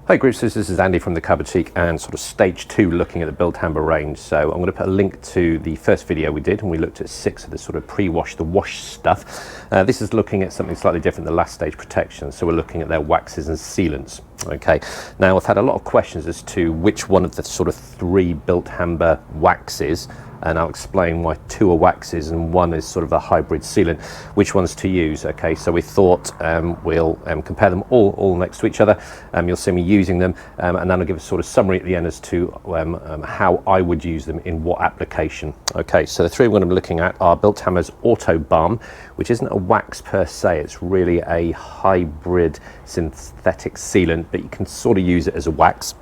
Hi groups, this is Andy from the Car Boutique and sort of stage 2 looking at the BILT HAMBER range. So I'm going to put a link to the first video we did and we looked at 6 of the sort of pre-wash, the wash stuff. This is looking at something slightly different, the last stage protection. So we're looking at their waxes and sealants. Okay, now I've had a lot of questions as to which one of the sort of 3 BILT HAMBER waxes, and I'll explain why 2 are waxes and 1 is sort of a hybrid sealant, which ones to use. Okay, so we thought we'll compare them all next to each other. You'll see me using them, and then I'll give a sort of summary at the end as to how I would use them in what application. Okay, so the 3 we're going to be looking at are BILT HAMBER's AutoBalm, which isn't a wax per se, it's really a hybrid synthetic sealant, but you can sort of use it as a wax.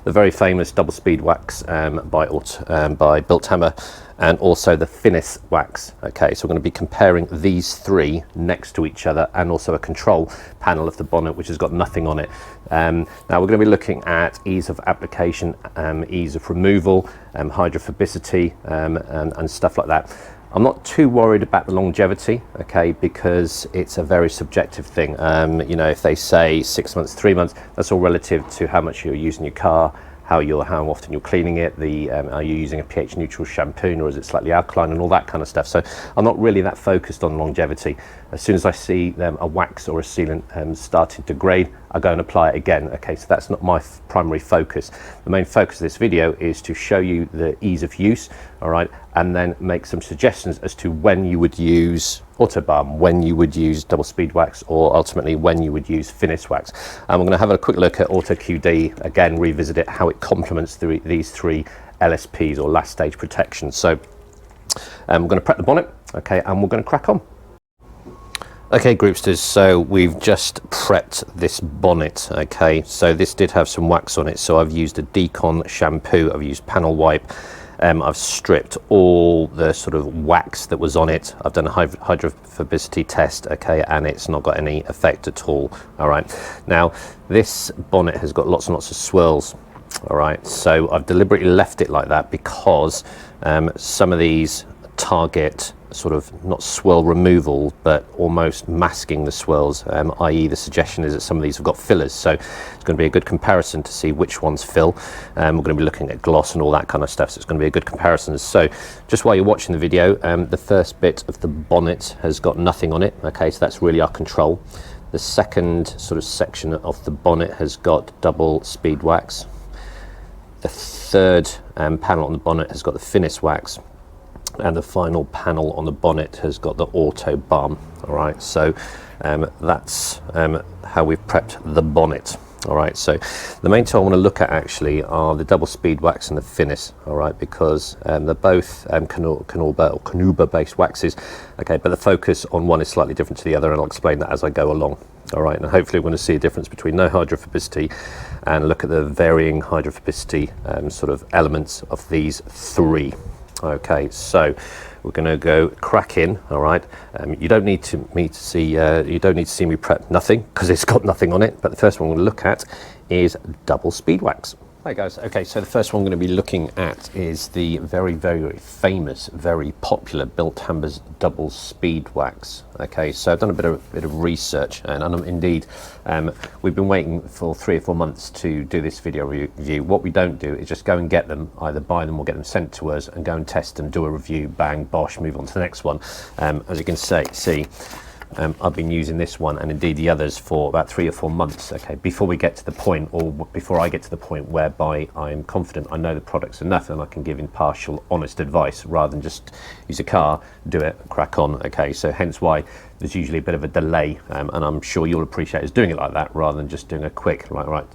The very famous double speed wax by BILT HAMBER, and also the Finis-Wax. Okay, so we're going to be comparing these 3 next to each other, and also a control panel of the bonnet which has got nothing on it. Now we're going to be looking at ease of application, ease of removal, hydrophobicity, and stuff like that. I'm not too worried about the longevity, okay, because it's a very subjective thing. You know, if they say 6 months, 3 months, that's all relative to how much you're using your car, how often you're cleaning it, are you using a pH neutral shampoo or is it slightly alkaline, and all that kind of stuff. So I'm not really that focused on longevity. As soon as I see a wax or a sealant starting to degrade, I go and apply it again. Okay, so that's not my primary focus. The main focus of this video is to show you the ease of use, all right, and then make some suggestions as to when you would use AutoBalm, when you would use double speed wax, or ultimately when you would use Finis-Wax. I'm going to have a quick look at AutoQD, again revisit it, how it complements these 3 LSPs or last stage protection. So I'm going to prep the bonnet, okay, and we're going to crack on. Okay, groupsters, so we've just prepped this bonnet. Okay, so this did have some wax on it, so I've used a Decon shampoo, I've used panel wipe, I've stripped all the sort of wax that was on it. I've done a hydrophobicity test, okay, and it's not got any effect at all. All right, now this bonnet has got lots and lots of swirls. All right, so I've deliberately left it like that because some of these target sort of not swirl removal but almost masking the swirls, i.e. the suggestion is that some of these have got fillers, so it's going to be a good comparison to see which ones fill. We're going to be looking at gloss and all that kind of stuff, so it's going to be a good comparison. So just while you're watching the video, the first bit of the bonnet has got nothing on it, okay, so that's really our control. The second sort of section of the bonnet has got double speed wax. The third panel on the bonnet has got the Finis-Wax, and the final panel on the bonnet has got the AutoBalm. All right, so that's how we've prepped the bonnet. All right, so the main 2 I want to look at actually are the double speed wax and the Finis. All right, because they're both Canuba based waxes. Okay, but the focus on one is slightly different to the other, and I'll explain that as I go along. All right, and hopefully we're going to see a difference between no hydrophobicity and look at the varying hydrophobicity sort of elements of these 3. Okay, so we're going to go crack in. All right, you don't need to see me prep nothing because it's got nothing on it. But the first one we're going to look at is double speed wax. Hi guys. Okay, so the first one I'm going to be looking at is the very famous, very popular BILT HAMBER's double speed wax. Okay, so I've done a bit of research, and indeed we've been waiting for 3 or 4 months to do this video review. What we don't do is just go and get them, either buy them or get them sent to us, and go and test them, do a review, bang, bosh, move on to the next one. As you can see. I've been using this one and indeed the others for about 3 or 4 months, okay, before we get to the point, or before I get to the point whereby I'm confident I know the products enough and I can give impartial, honest advice rather than just use a car, do it, crack on. Okay, so hence why there's usually a bit of a delay, and I'm sure you'll appreciate us doing it like that rather than just doing a quick, right,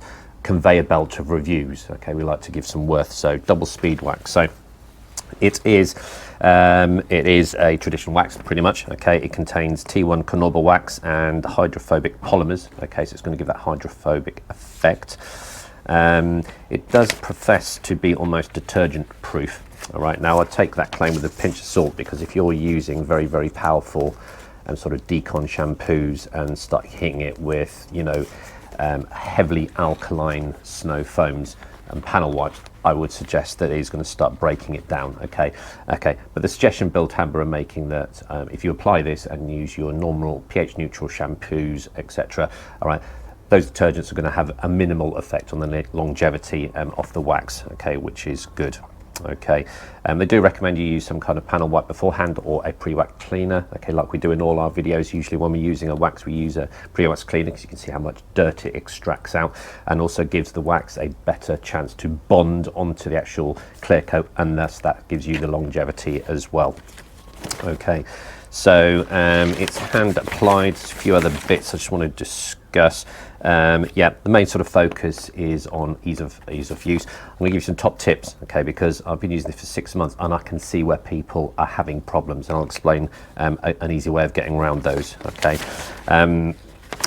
conveyor belt of reviews. Okay, we like to give some worth. So double speed wax. So it is a traditional wax, pretty much. Okay, it contains T1 carnauba wax and hydrophobic polymers. Okay, so it's going to give that hydrophobic effect. It does profess to be almost detergent proof. All right, now I take that claim with a pinch of salt, because if you're using very powerful sort of Decon shampoos and start hitting it with, you know, heavily alkaline snow foams and panel wipes, I would suggest that it is going to start breaking it down. Okay, but the suggestion BILT HAMBER are making that if you apply this and use your normal pH neutral shampoos, etc., all right, those detergents are going to have a minimal effect on the longevity of the wax, okay, which is good. Okay, they do recommend you use some kind of panel wipe beforehand or a pre-wax cleaner, okay, like we do in all our videos. Usually when we're using a wax, we use a pre-wax cleaner because you can see how much dirt it extracts out, and also gives the wax a better chance to bond onto the actual clear coat, and thus that gives you the longevity as well. Okay, so it's hand applied. A few other bits I just want to discuss. Yeah, the main sort of focus is on ease of use. I'm going to give you some top tips, okay, because I've been using this for 6 months and I can see where people are having problems, and I'll explain an easy way of getting around those. Okay,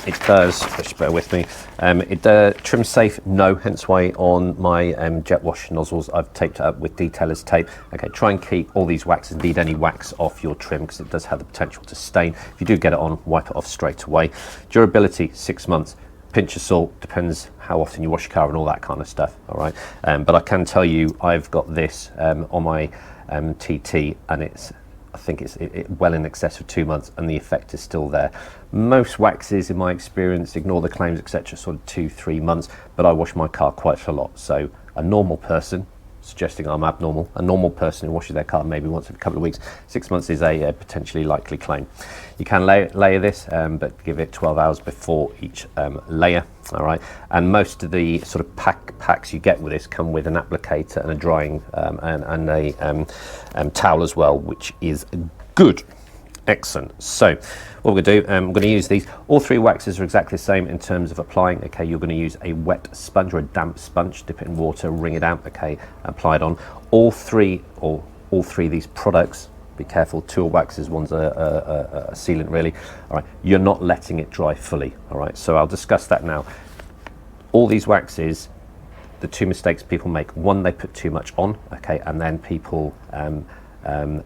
it does, just bear with me, it trims safe, no, hence why on my jet wash nozzles I've taped it up with detailer's tape. Okay, try and keep all these waxes, indeed any wax, off your trim because it does have the potential to stain. If you do get it on, wipe it off straight away. Durability, 6 months. Pinch of salt, depends how often you wash your car and all that kind of stuff, all right? But I can tell you I've got this on my TT, and I think it's well in excess of 2 months, and the effect is still there. Most waxes, in my experience, ignore the claims, etc., sort of 2-3 months, but I wash my car quite a lot. So a normal person, suggesting I'm abnormal, a normal person who washes their car maybe once every couple of weeks, 6 months is a potentially likely claim. You can layer this, but give it 12 hours before each layer, all right? And most of the sort of packs you get with this come with an applicator and a drying and a towel as well, which is good. Excellent. So what we're going to do, I'm going to use these. All three waxes are exactly the same in terms of applying. Okay, you're going to use a wet sponge or a damp sponge, dip it in water, wring it out, okay, apply it on. All three of these products, be careful, 2 are waxes, one's a sealant really. All right, you're not letting it dry fully, all right? So I'll discuss that now. All these waxes, the 2 mistakes people make: one, they put too much on, okay, and then people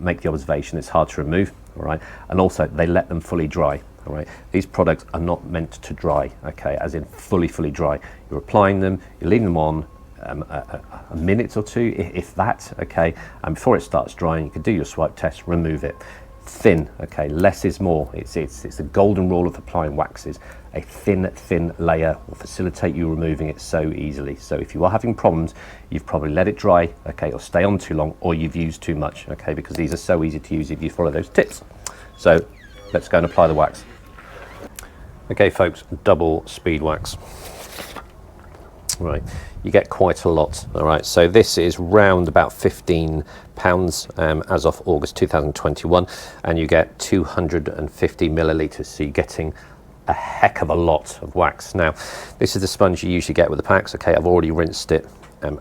make the observation it's hard to remove, all right, and also they let them fully dry, all right. These products are not meant to dry, okay, as in fully dry. You're applying them, you're leaving them on a minute or 2, if that, okay, and before it starts drying, you can do your swipe test, remove it. Thin, okay, less is more. It's the golden rule of applying waxes. A thin layer will facilitate you removing it so easily. So if you are having problems, you've probably let it dry, okay, or stay on too long, or you've used too much, okay, because these are so easy to use if you follow those tips. So let's go and apply the wax. Okay folks, double speed wax. Right, you get quite a lot, all right, so this is round about £15 as of August 2021, and you get 250 millilitres, so you're getting a heck of a lot of wax. Now, this is the sponge you usually get with the packs, okay, I've already rinsed it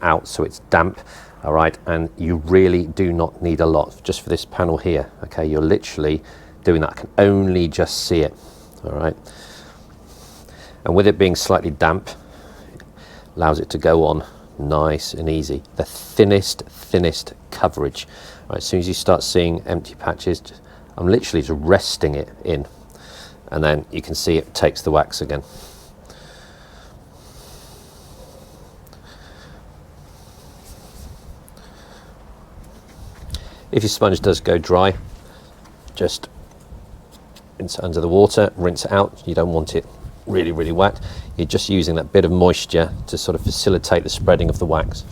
out, so it's damp, all right, and you really do not need a lot, just for this panel here, okay, you're literally doing that. I can only just see it, all right, and with it being slightly damp, allows it to go on nice and easy. The thinnest coverage. Right, as soon as you start seeing empty patches, I'm literally just resting it in, and then you can see it takes the wax again. If your sponge does go dry, just rinse it under the water, rinse it out. You don't want it really wet. You're just using that bit of moisture to sort of facilitate the spreading of the wax.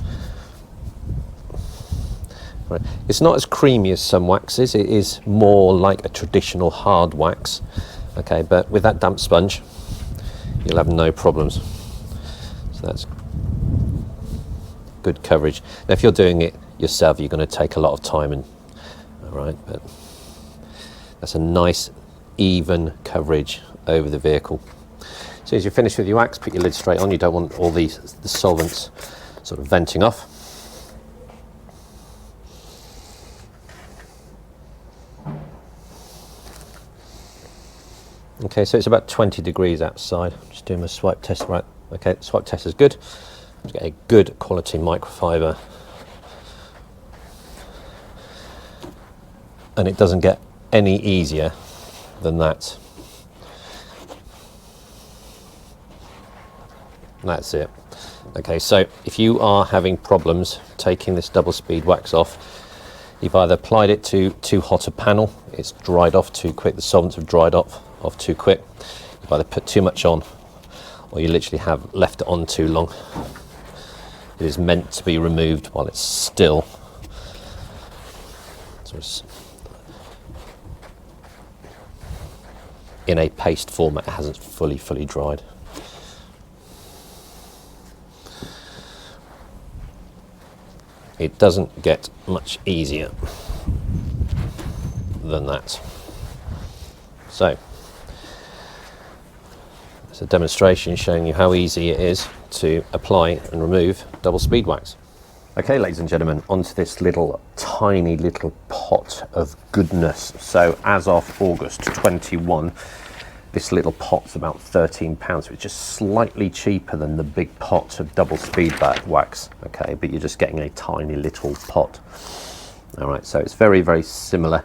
Right. It's not as creamy as some waxes, it is more like a traditional hard wax, okay, but with that damp sponge you'll have no problems. So that's good coverage. Now if you're doing it yourself, you're going to take a lot of time, and all right, but that's a nice even coverage over the vehicle. So as you're finished with your wax, put your lid straight on. You don't want all the solvents sort of venting off. Okay, so it's about 20 degrees outside. Just doing my swipe test, right? Okay, swipe test is good. Let's get a good quality microfiber. And it doesn't get any easier than that. That's it. Okay, so if you are having problems taking this double speed wax off, you've either applied it to too hot a panel, it's dried off too quick, the solvents have dried off too quick, you've either put too much on, or you literally have left it on too long. It is meant to be removed while it's still sort of in a paste format. It hasn't fully dried. It doesn't get much easier than that. So it's a demonstration showing you how easy it is to apply and remove double speed wax. Okay, ladies and gentlemen, onto this tiny little pot of goodness. So as of August 21, this little pot's about £13, so it's just slightly cheaper than the big pot of double speed wax, okay, but you're just getting a tiny little pot. All right, so it's very similar.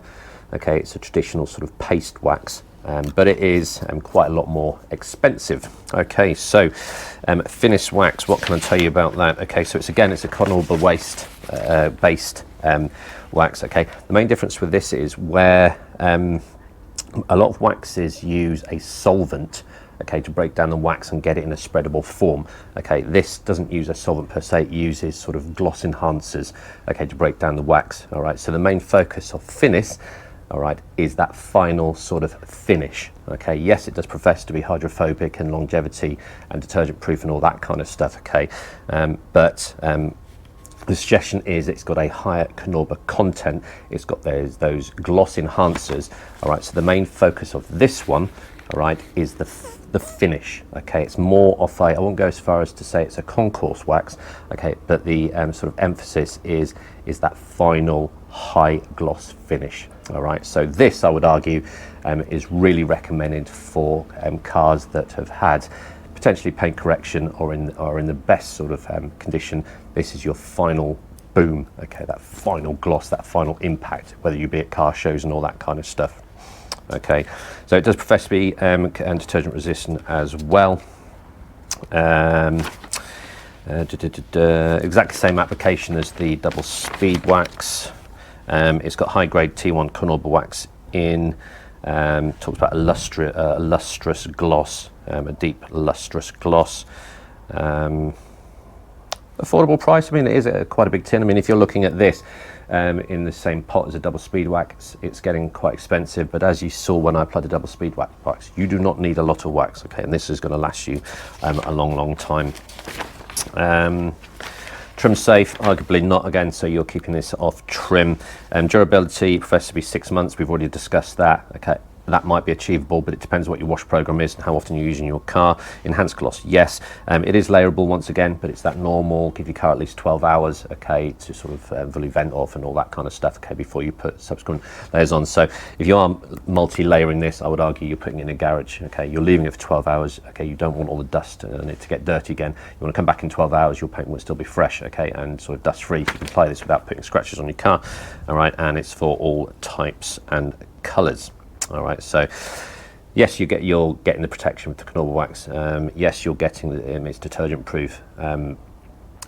Okay, it's a traditional sort of paste wax, but it is quite a lot more expensive. Okay, so Finis-Wax, what can I tell you about that? Okay, so it's a carnauba waste based wax. Okay, the main difference with this is where a lot of waxes use a solvent, okay, to break down the wax and get it in a spreadable form. Okay, this doesn't use a solvent per se, it uses sort of gloss enhancers, okay, to break down the wax. All right, so the main focus of Finis, all right, is that final sort of finish. Okay, yes, it does profess to be hydrophobic and longevity and detergent proof and all that kind of stuff. Okay, but the suggestion is it's got a higher carnauba content. It's got those gloss enhancers. All right, so the main focus of this one, all right, is the finish. Okay, it's more of I won't go as far as to say it's a concourse wax. Okay, but the sort of emphasis is that final high gloss finish. All right, so this I would argue is really recommended for cars that have had potentially paint correction or in the best sort of condition. This is your final boom, okay, that final gloss, that final impact, whether you be at car shows and all that kind of stuff. Okay, so it does profess to be detergent resistant as well. Exactly same application as the double speed wax. It's got high grade T1 carnauba wax in. Talks about a lustrous gloss, a deep lustrous gloss. Affordable price. I mean, it is quite a big tin. I mean, if you're looking at this in the same pot as a double speed wax, it's getting quite expensive. But as you saw when I applied the double speed wax, you do not need a lot of wax. Okay, and this is going to last you a long time. Trim safe, arguably not again, so you're keeping this off trim. Durability professed to be 6 months. We've already discussed that. Okay, that might be achievable, but it depends what your wash program is and how often you're using your car. Enhanced gloss, yes. It is layerable once again, but it's that normal, give your car at least 12 hours, okay, to sort of fully vent off and all that kind of stuff, okay, before you put subsequent layers on. So if you are multi-layering this, I would argue you're putting it in a garage, okay, you're leaving it for 12 hours, okay, you don't want all the dust and it to get dirty again. You want to come back in 12 hours, your paint will still be fresh, okay, and sort of dust free. You can apply this without putting scratches on your car, all right, and it's for all types and colors. All right, so yes, you're getting the protection with the carnauba wax. Yes, you're getting it's detergent proof.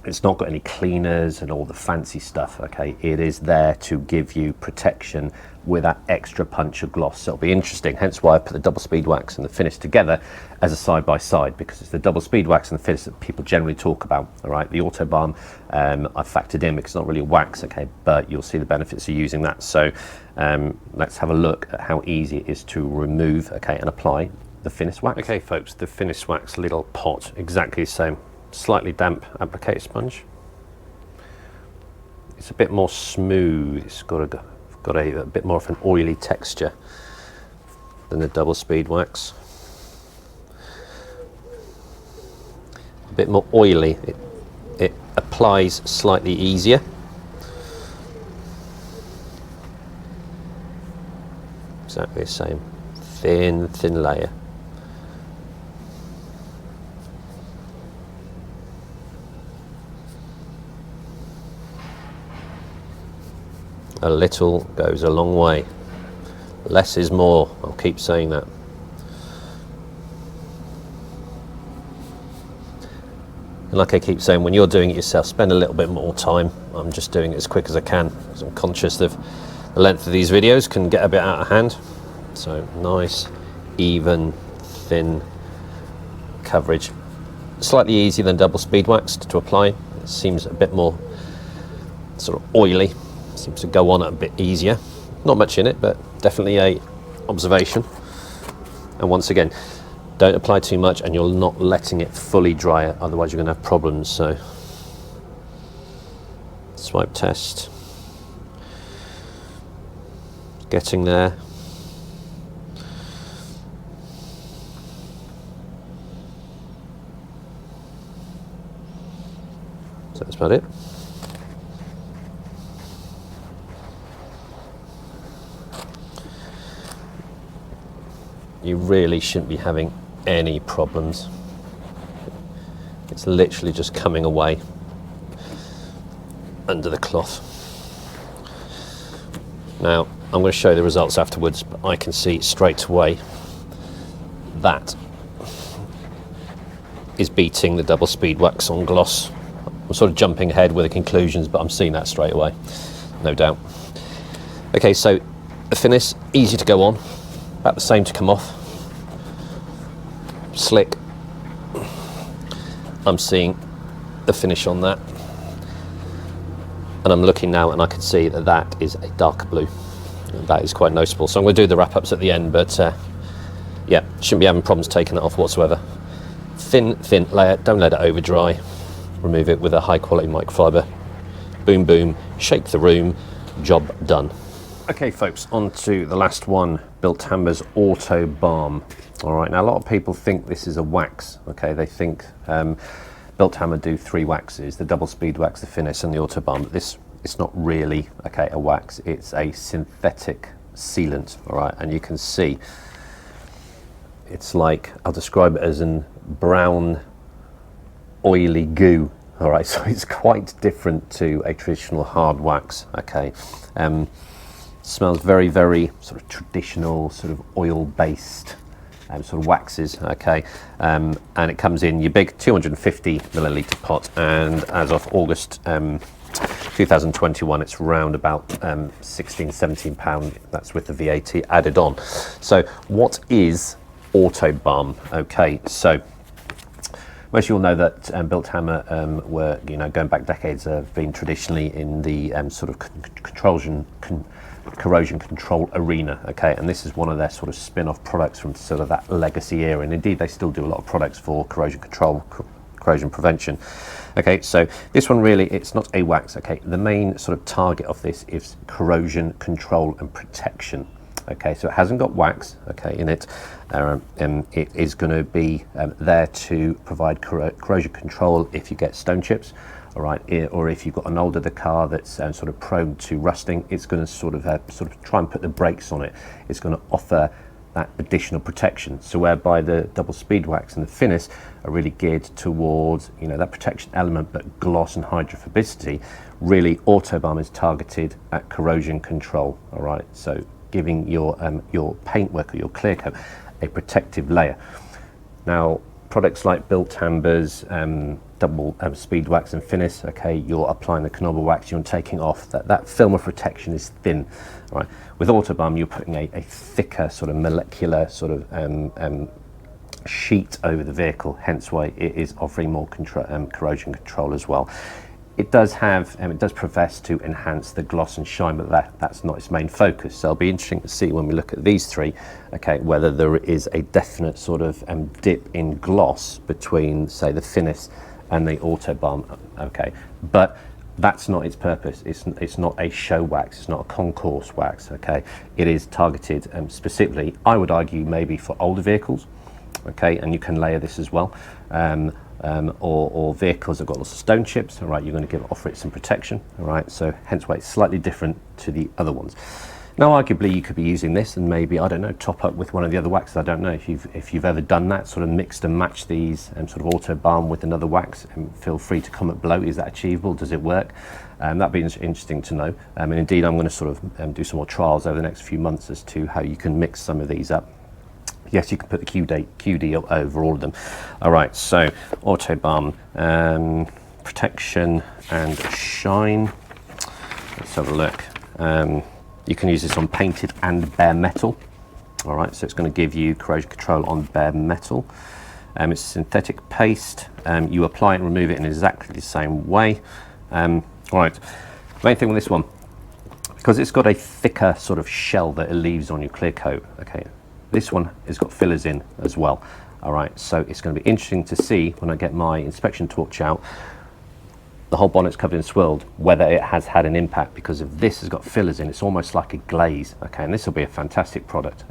It's not got any cleaners and all the fancy stuff. Okay, it is there to give you protection with that extra punch of gloss. So it'll be interesting. Hence why I put the double speed wax and the Finis together as a side by side, because it's the double speed wax and the Finis that people generally talk about. All right, the AutoBalm I've factored in because it's not really wax. Okay, but you'll see the benefits of using that. So let's have a look at how easy it is to remove, okay, and apply the Finis-Wax. Okay, folks, the Finis-Wax little pot, exactly the same. Slightly damp applicator sponge. It's a bit more smooth. It's got a bit more of an oily texture than the double speed wax. A bit more oily. It applies slightly easier. Exactly the same. Thin layer. A little goes a long way. Less is more. I'll keep saying that. And like I keep saying, when you're doing it yourself, spend a little bit more time. I'm just doing it as quick as I can because I'm conscious of the length of these videos can get a bit out of hand. So nice, even, thin coverage. slightly easier than double speed wax to apply. It seems a bit more sort of oily, seems to go on a bit easier. Not much in it, but definitely a observation. And once again, don't apply too much and you're not letting it fully dry, otherwise you're going to have problems. So swipe test, getting there. So that's about it. You really shouldn't be having any problems. It's literally just coming away under the cloth. Now, I'm going to show you the results afterwards, but I can see straight away that is beating the double speed wax on gloss. I'm sort of jumping ahead with the conclusions, but I'm seeing that straight away, no doubt. Okay, so the Finis, easy to go on, about the same to come off. Slick. I'm seeing the finish on that. And I'm looking now and I can see that that is a darker blue. That is quite noticeable. So I'm going to do the wrap-ups at the end, but yeah, shouldn't be having problems taking that off whatsoever. Thin layer, don't let it over dry. Remove it with a high quality microfiber. Boom, boom, shake the room, job done. Okay folks, on to the last one, BILT HAMBER's AutoBalm. All right, now a lot of people think this is a wax, okay? They think BILT HAMBER do 3 waxes, the double speed wax, the Finis and the AutoBalm, but this, it's not really, okay, a wax, it's a synthetic sealant, all right? And you can see, it's like, I'll describe it as an brown, oily goo, all right? So it's quite different to a traditional hard wax, okay? Smells very, very sort of traditional, sort of oil-based sort of waxes, okay? And it comes in your big 250 milliliter pot, and as of August 2021, it's around about 16-17 pound. That's with the VAT added on. So what is AutoBalm? Okay, so most of you all know that BILT HAMBER were, you know, going back decades, have been traditionally in the sort of corrosion control arena, okay? And this is one of their sort of spin-off products from sort of that legacy era, and indeed they still do a lot of products for corrosion control, corrosion prevention. Okay, so this one really, it's not a wax, okay? The main sort of target of this is corrosion control and protection. Okay, so it hasn't got wax, okay, in it. It is going to be there to provide corrosion control if you get stone chips, all right, or if you've got an older car that's sort of prone to rusting. It's going to sort of try and put the brakes on it. It's going to offer that additional protection. So whereby the double speed wax and the Finis are really geared towards, you know, that protection element, but gloss and hydrophobicity. Really, AutoBalm is targeted at corrosion control, all right. So giving your paintwork or your clear coat a protective layer. Now, products like BILT HAMBER's double speed wax and Finis, okay, you're applying the knob wax, you're taking off, that film of protection is thin, all right. With AutoBalm, you're putting a thicker sort of molecular sort of sheet over the vehicle, hence why it is offering more corrosion control as well. It does have, it does profess to enhance the gloss and shine, but that's not its main focus. So it'll be interesting to see when we look at these three, okay, whether there is a definite sort of dip in gloss between, say, the Finis and the AutoBalm, okay. But that's not its purpose. It's not a show wax. It's not a concourse wax, okay. It is targeted specifically, I would argue, maybe for older vehicles, okay, and you can layer this as well. Or vehicles that got lots of stone chips, all right, you're going to offer it some protection, all right, so hence why it's slightly different to the other ones. Now, arguably, you could be using this and maybe, I don't know, top up with one of the other waxes. I don't know if you've ever done that, sort of mixed and matched these sort of AutoBalm with another wax, and feel free to comment below. Is that achievable? Does it work? That'd be interesting to know. And indeed, I'm going to sort of do some more trials over the next few months as to how you can mix some of these up. Yes, you can put the QD over all of them. All right, so AutoBalm, protection and shine. Let's have a look. You can use this on painted and bare metal. All right, so it's going to give you corrosion control on bare metal. It's synthetic paste. You apply it and remove it in exactly the same way. Right, main thing with this one, because it's got a thicker sort of shell that it leaves on your clear coat. Okay, this one has got fillers in as well. All right, so it's going to be interesting to see when I get my inspection torch out, the whole bonnet's covered in swirled, whether it has had an impact, because if this has got fillers in, it's almost like a glaze. Okay, and this will be a fantastic product.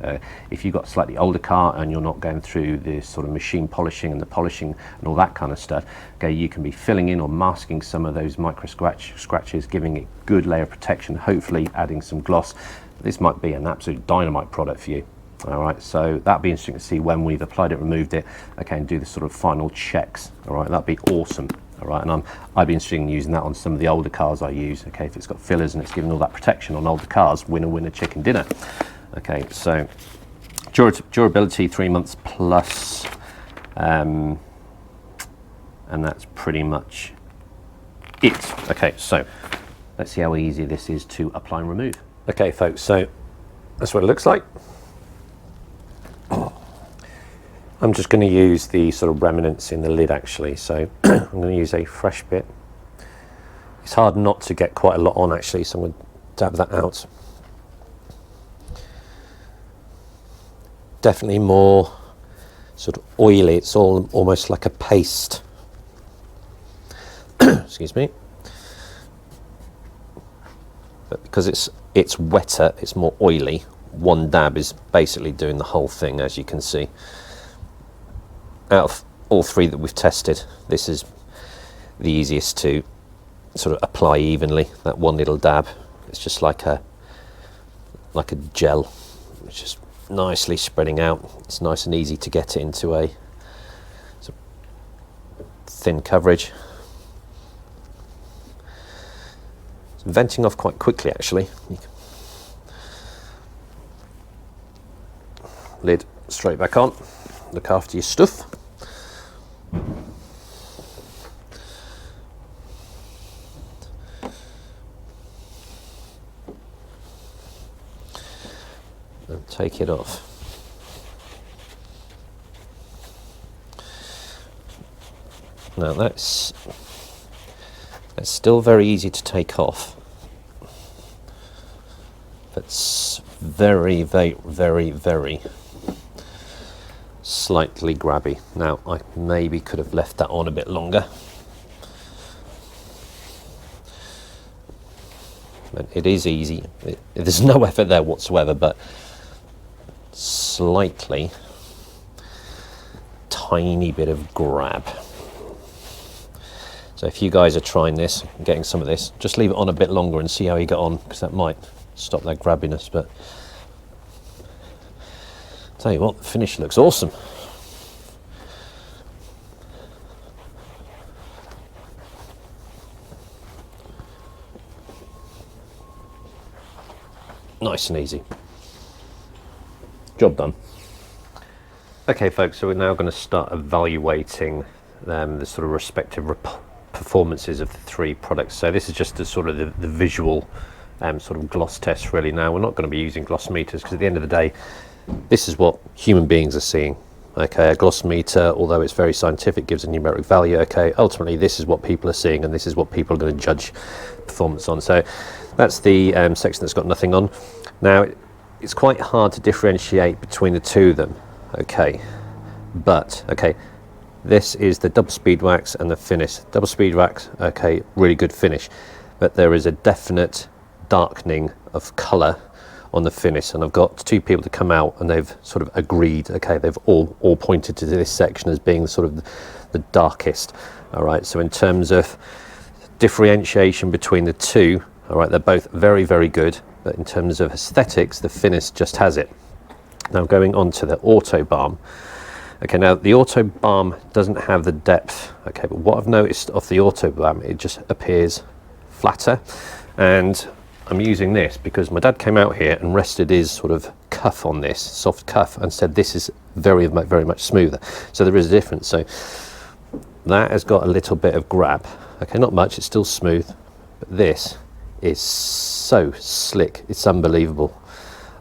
If you've got a slightly older car and you're not going through this sort of machine polishing and the polishing and all that kind of stuff, okay, you can be filling in or masking some of those micro scratches, giving it good layer of protection, hopefully adding some gloss. This might be an absolute dynamite product for you. All right, so that'd be interesting to see when we've applied it, removed it, okay, and do the sort of final checks. All right, that'd be awesome. All right, and I'd be interested in using that on some of the older cars I use. Okay, if it's got fillers and it's giving all that protection on older cars, winner, winner, chicken dinner. Okay, so durability 3 months plus, and that's pretty much it. Okay, so let's see how easy this is to apply and remove. Okay, folks, so that's what it looks like. I'm just going to use the sort of remnants in the lid actually, so I'm going to use a fresh bit. It's hard not to get quite a lot on actually, so I'm going to dab that out. Definitely more sort of oily, it's all almost like a paste. Excuse me. But because it's wetter, it's more oily. One dab is basically doing the whole thing, as you can see. Out of all three that we've tested, this is the easiest to sort of apply evenly. That one little dab, it's just like a gel. It's just nicely spreading out. It's nice and easy to get it into a sort of thin coverage. It's venting off quite quickly actually. Lid straight back on. Look after your stuff. And take it off. Now that's still very easy to take off. But it's very, very, very, very slightly grabby. Now I maybe could have left that on a bit longer, but it is easy. There's no effort there whatsoever, but slightly tiny bit of grab. So if you guys are trying this, getting some of this, just leave it on a bit longer and see how you get on, because that might stop that grabbiness. But tell you what, the finish looks awesome. Nice and easy. Job done. Okay folks, so we're now going to start evaluating the sort of respective performances of the three products. So this is just the sort of the visual sort of gloss test really. Now we're not going to be using gloss meters, because at the end of the day this is what human beings are seeing. Okay, a gloss meter, although it's very scientific, gives a numeric value. Okay, ultimately this is what people are seeing, and this is what people are going to judge performance on. So that's the section that's got nothing on. Now it's quite hard to differentiate between the two of them. Okay, but okay, this is the double speed wax and the Finis. Double speed wax, okay, really good finish, but there is a definite darkening of colour on the Finis, and I've got two people to come out and they've sort of agreed. Okay, they've all pointed to this section as being sort of the darkest. All right, so in terms of differentiation between the two, all right, they're both very, very good, but in terms of aesthetics, the Finis just has it. Now going on to the AutoBalm. Okay, now the AutoBalm doesn't have the depth, okay, but what I've noticed of the AutoBalm, it just appears flatter. And I'm using this because my dad came out here and rested his sort of cuff on this, soft cuff, and said this is very, very much smoother. So there is a difference. So that has got a little bit of grab. Okay, not much, it's still smooth, but this is so slick, it's unbelievable.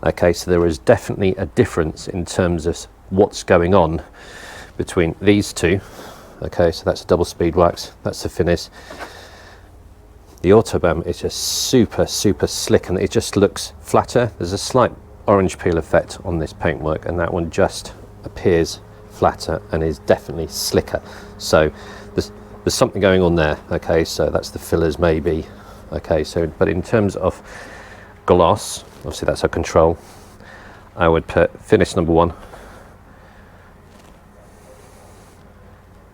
Okay, so there is definitely a difference in terms of what's going on between these two. Okay, so that's a double speed wax, that's the Finis. The AutoBalm is just super slick, and it just looks flatter. There's a slight orange peel effect on this paintwork, and that one just appears flatter and is definitely slicker. So there's something going on there. Okay, so that's the fillers maybe. Okay, so but in terms of gloss, obviously that's our control. I would put Finis number 1,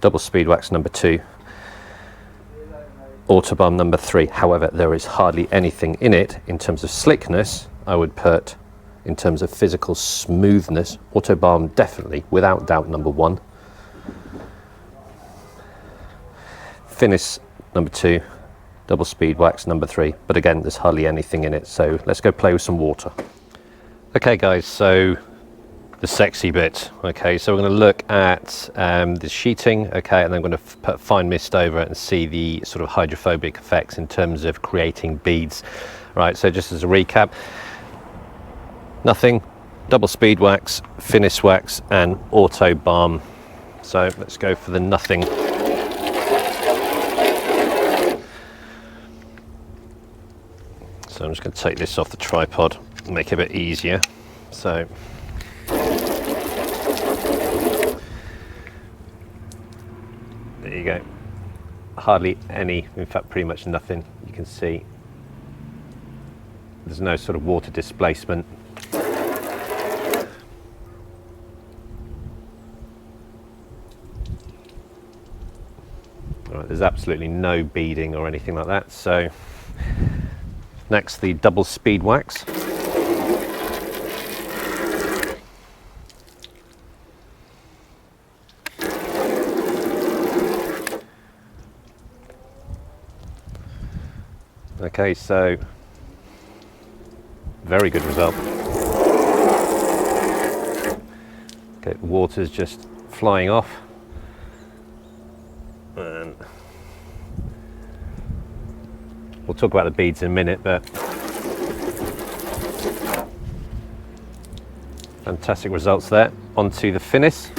double speed wax number 2, AutoBalm number 3. However, there is hardly anything in it in terms of slickness. I would put, in terms of physical smoothness, AutoBalm definitely, without doubt, number 1. Finis number 2, double speed wax number 3. But again, there's hardly anything in it. So let's go play with some water. Okay guys, so the sexy bit. Okay, so we're going to look at the sheeting, okay, and then I'm going to put fine mist over it and see the sort of hydrophobic effects in terms of creating beads. Right, so just as a recap, nothing, double speed wax, FinisWax and AutoBalm. So let's go for the nothing. So I'm just going to take this off the tripod, make it a bit easier. So there you go. Hardly any, in fact pretty much nothing. You can see there's no sort of water displacement. All right, there's absolutely no beading or anything like that. So next, the double speed wax. Okay, so very good result. Okay, the water's just flying off. And we'll talk about the beads in a minute, but fantastic results there. Onto the Finis.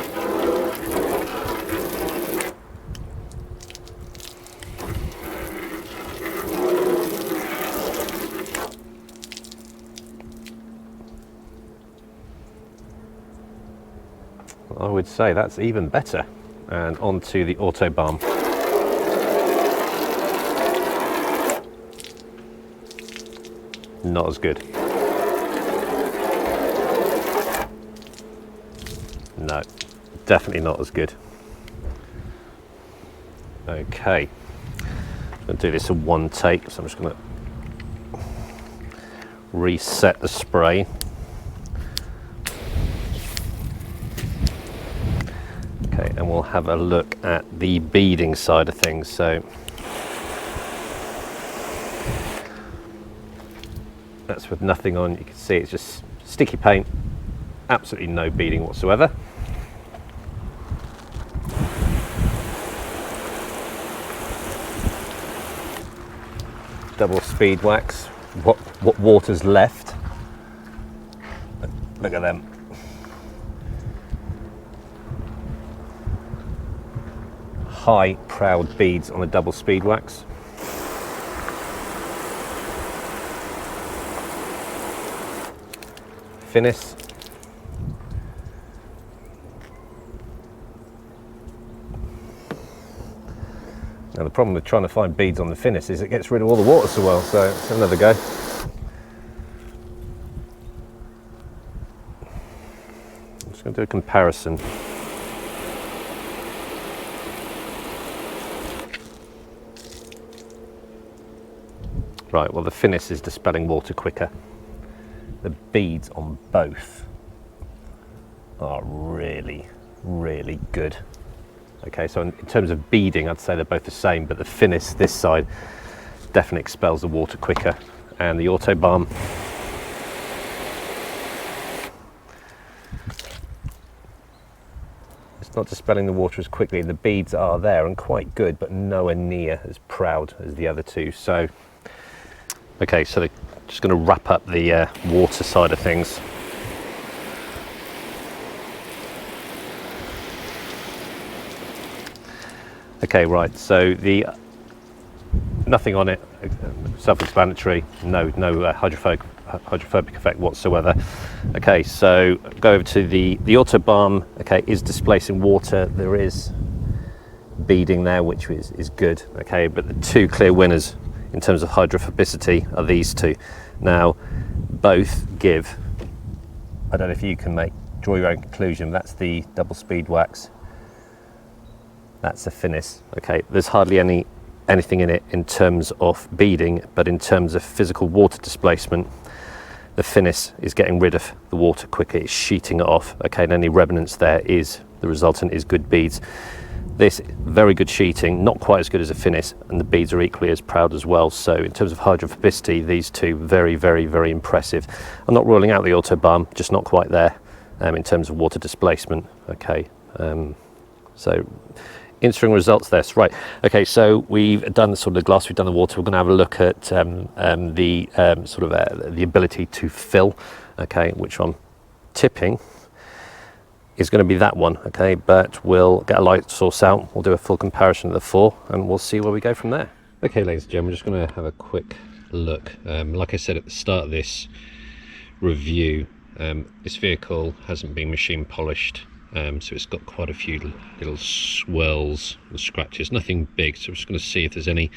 I would say that's even better. And onto the AutoBalm. Not as good. No, definitely not as good. Okay, I'm going to do this in one take, so I'm just going to reset the spray. Okay, and we'll have a look at the beading side of things. So that's with nothing on. You can see it's just sticky paint, absolutely no beading whatsoever. Double speed wax. What water's left? Look at them. High, proud beads on a double speed wax. Finis. Now the problem with trying to find beads on the Finis is it gets rid of all the water so well, so it's another go. I'm just going to do a comparison. Right, well the Finis is dispelling water quicker. The beads on both are really, really good. Okay, so in terms of beading, I'd say they're both the same, but the Finis, this side, definitely expels the water quicker. And the AutoBalm, it's not dispelling the water as quickly. The beads are there and quite good, but nowhere near as proud as the other two. So, okay, so they're just going to wrap up the water side of things. Okay, right, so the nothing on it, self-explanatory, no hydrophobic effect whatsoever. Okay, so go over to the AutoBalm. Okay, is displacing water. There is beading there, which is good. Okay, but the two clear winners in terms of hydrophobicity are these two. Now, both give, I don't know if you can draw your own conclusion. That's the double speed wax. That's the Finis. Okay, there's hardly anything in it in terms of beading, but in terms of physical water displacement, the Finis is getting rid of the water quicker. It's sheeting it off. Okay, and any remnants there is the resultant is good beads. This very good sheeting, not quite as good as a Finis, and the beads are equally as proud as well. So in terms of hydrophobicity, these two very, very, very impressive. I'm not ruling out the AutoBalm, just not quite there in terms of water displacement. Okay, so interesting results there. Right, okay, so we've done sort of the glass, we've done the water. We're going to have a look at the ability to fill. Okay, which I'm tipping is going to be that one. Okay, but we'll get a light source out, we'll do a full comparison of the four, and we'll see where we go from there. Okay, ladies and gentlemen, we're just going to have a quick look. Like I said at the start of this review, this vehicle hasn't been machine polished, so it's got quite a few little swirls and scratches, nothing big. So we're just going to see if there's any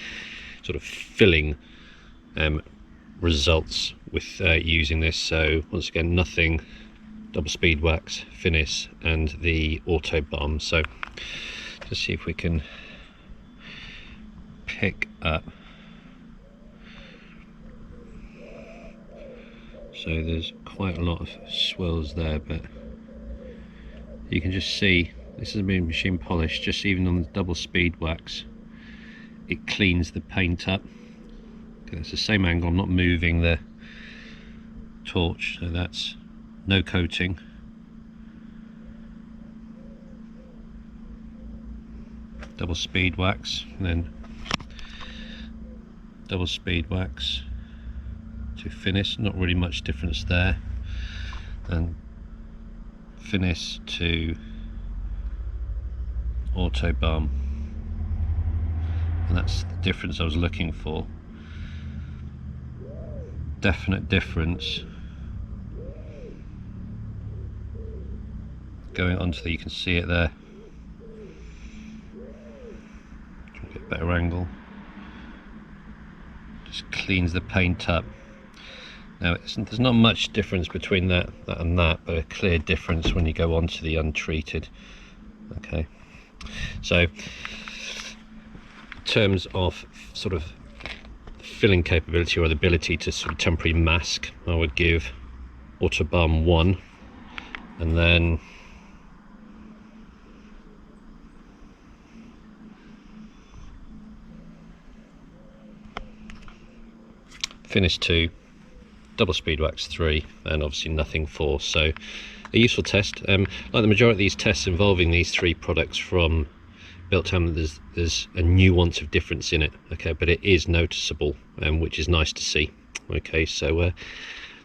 sort of filling results with using this. So once again, nothing. Double speed wax, Finis, and the AutoBalm. So just see if we can pick up. So there's quite a lot of swirls there, but you can just see this has been machine polished. Just even on the double speed wax, it cleans the paint up. Okay, it's the same angle. I'm not moving the torch, so that's no coating. Double speed wax, and then double speed wax to Finis. Not really much difference there. And Finis to AutoBalm, and that's the difference I was looking for. Definite difference. Going onto you can see it there. Try to get a better angle. Just cleans the paint up. Now there's not much difference between that and that, but a clear difference when you go on to the untreated. Okay, so in terms of sort of filling capability or the ability to sort of temporary mask, I would give AutoBalm 1, and then Finis 2, double speed wax 3, and obviously nothing 4. So a useful test. Like the majority of these tests involving these three products from BILT HAMBER, there's a nuance of difference in it. Okay, but it is noticeable, which is nice to see. Okay, so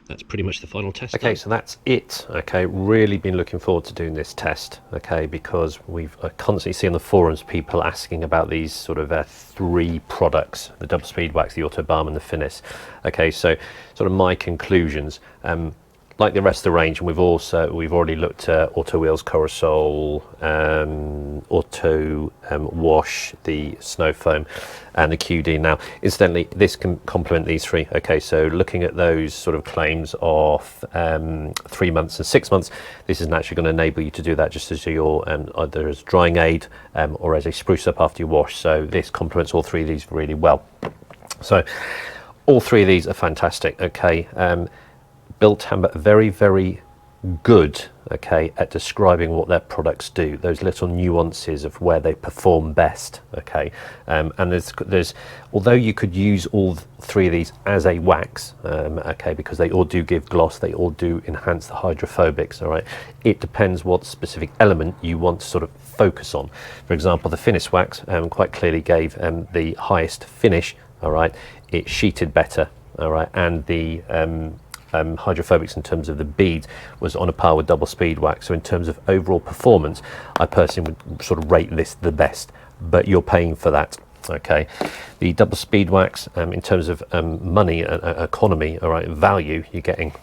that's pretty much the final test. Okay, so that's it. Okay, really been looking forward to doing this test. Okay, because we've constantly see on the forums people asking about these sort of three products: the double speed wax, the AutoBalm, and the Finis. Okay, so sort of my conclusions. Like the rest of the range, and we've already looked at Auto Wheels, Corosol, Auto Wash, the Snow Foam, and the QD. Now, incidentally, this can complement these three. Okay, so looking at those sort of claims of 3 months and 6 months, this is actually going to enable you to do that just as your either as drying aid or as a spruce up after you wash. So this complements all three of these really well. So all three of these are fantastic. Okay. BILT HAMBER very, very good, okay, at describing what their products do, those little nuances of where they perform best. Okay, and there's although you could use all three of these as a wax, okay, because they all do give gloss, they all do enhance the hydrophobics. All right, it depends what specific element you want to sort of focus on. For example, the Finis-Wax quite clearly gave the highest finish. All right, it sheeted better. All right, and the hydrophobics in terms of the beads was on a par with double speed wax. So in terms of overall performance, I personally would sort of rate this the best. but you're paying for that. Okay, the double speed wax, in terms of money, economy, all right, value, you're getting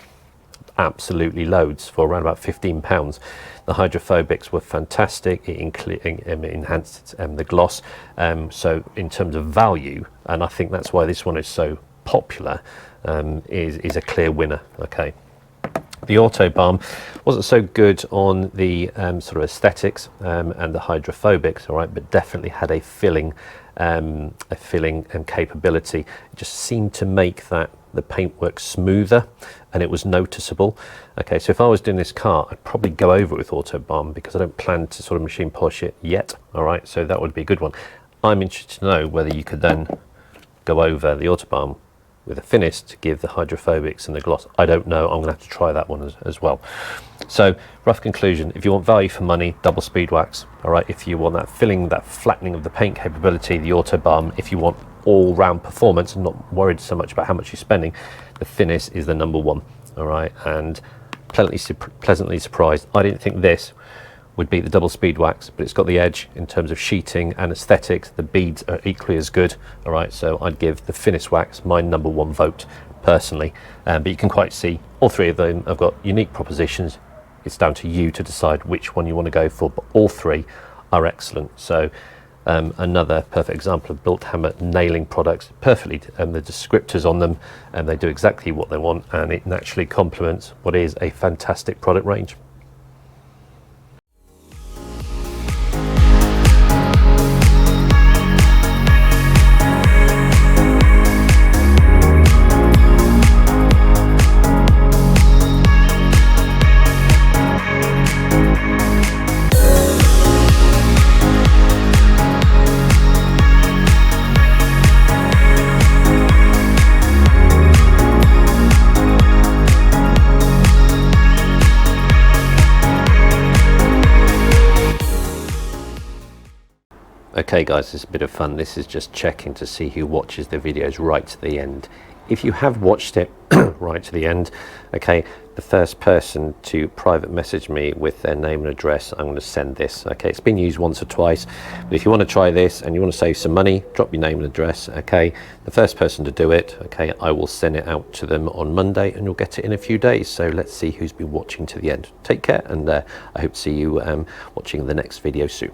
absolutely loads for around about £15. The hydrophobics were fantastic. It enhanced the gloss. So in terms of value, and I think that's why this one is so popular, is a clear winner. Okay. The AutoBalm wasn't so good on the sort of aesthetics and the hydrophobics, all right, but definitely had a filling capability. It just seemed to make the paintwork smoother, and it was noticeable. Okay, so if I was doing this car, I'd probably go over it with AutoBalm because I don't plan to sort of machine polish it yet. All right, so that would be a good one. I'm interested to know whether you could then go over the AutoBalm with a finish to give the hydrophobics and the gloss. I don't know. I'm going to have to try that one as well. So rough conclusion, if you want value for money, double speed wax. All right, if you want that filling, that flattening of the paint capability, the AutoBalm. If you want all round performance and not worried so much about how much you're spending, the Finis is the number one. All right, and pleasantly surprised. I didn't think this would beat the double speed wax, but it's got the edge in terms of sheeting and aesthetics. The beads are equally as good. All right, so I'd give the Finis-Wax my number one vote personally. But you can quite see all three of them have got unique propositions. It's down to you to decide which one you want to go for, but all three are excellent. So another perfect example of BILT HAMBER nailing products perfectly, the descriptors on them, and they do exactly what they want, and it naturally complements what is a fantastic product range. Okay guys, this is a bit of fun. This is just checking to see who watches the videos right to the end. If you have watched it right to the end, okay, the first person to private message me with their name and address, I'm going to send this. Okay, it's been used once or twice, but if you want to try this and you want to save some money, drop your name and address. Okay, the first person to do it, okay, I will send it out to them on Monday and you'll get it in a few days. So let's see who's been watching to the end. Take care, and I hope to see you watching the next video soon.